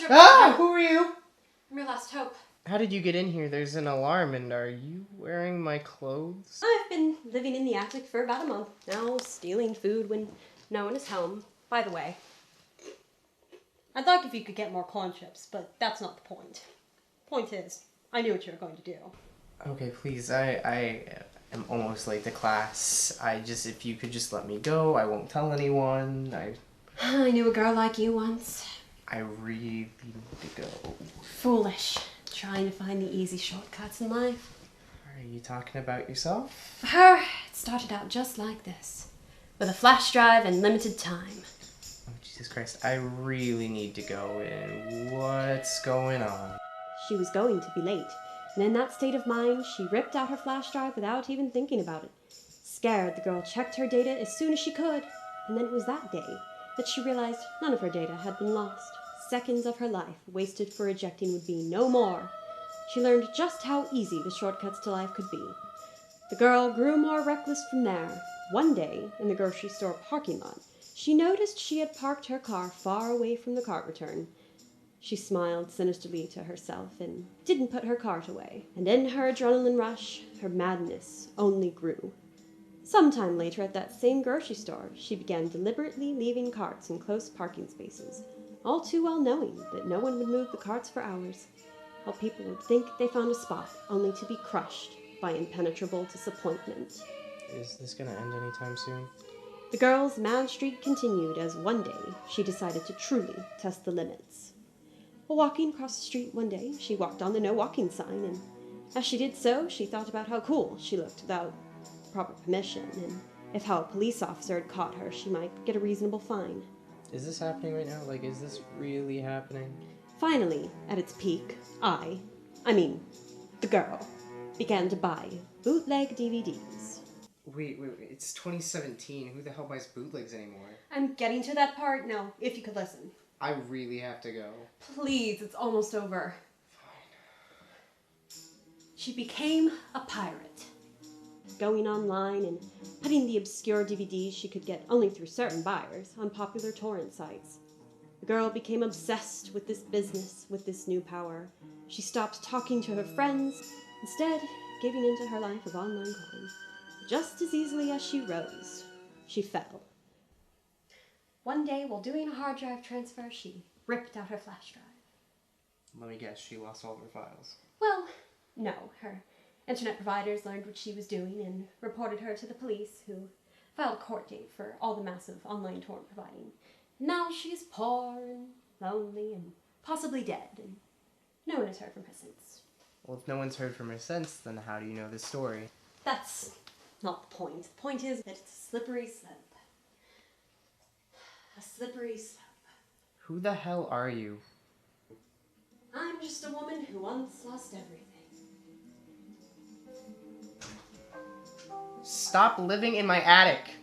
what you're... Ah! Who are you? I'm your last hope. How did you get in here? There's an alarm, and are you wearing my clothes? I've been living in the attic for about a month now, stealing food when no one is home. By the way, I'd like if you could get more corn chips, but that's not the point. Point is, I knew what you were going to do. Okay, please, I am almost late to class. If you could just let me go, I won't tell anyone. I knew a girl like you once. I really need to go. Foolish. Trying to find the easy shortcuts in life. Are you talking about yourself? For her, it started out just like this. With a flash drive and limited time. Oh, Jesus Christ, I really need to go in. What's going on? She was going to be late, and in that state of mind, she ripped out her flash drive without even thinking about it. Scared, the girl checked her data as soon as she could, and then it was that day that she realized none of her data had been lost. Seconds of her life wasted for ejecting would be no more. She learned just how easy the shortcuts to life could be. The girl grew more reckless from there. One day, in the grocery store parking lot, she noticed she had parked her car far away from the cart return. She smiled sinisterly to herself and didn't put her cart away. And in her adrenaline rush, her madness only grew. Sometime later at that same grocery store, she began deliberately leaving carts in close parking spaces, all too well knowing that no one would move the carts for hours. How people would think they found a spot, only to be crushed by impenetrable disappointment. Is this gonna end anytime soon? The girl's mad streak continued as one day she decided to truly test the limits. While walking across the street one day, she walked on the no walking sign, and as she did so, she thought about how cool she looked without proper permission, and if how a police officer had caught her, she might get a reasonable fine. Is this happening right now? Like, is this really happening? Finally, at its peak, the girl, began to buy bootleg DVDs. Wait, it's 2017. Who the hell buys bootlegs anymore? I'm getting to that part now, if you could listen. I really have to go. Please, it's almost over. Fine. She became a pirate, going online and putting the obscure DVDs she could get only through certain buyers on popular torrent sites. The girl became obsessed with this business, with this new power. She stopped talking to her friends, instead giving into her life of online crime. Just as easily as she rose, she fell. One day, while doing a hard drive transfer, she ripped out her flash drive. Let me guess, she lost all of her files. Well, no. Her internet providers learned what she was doing and reported her to the police, who filed a court date for all the massive online torrent providing. Now she's poor and lonely and possibly dead, and no one has heard from her since. Well, if no one's heard from her since, then how do you know this story? That's not the point. The point is that it's a slippery slope. A slippery slope. Who the hell are you? I'm just a woman who once lost everything. Stop living in my attic!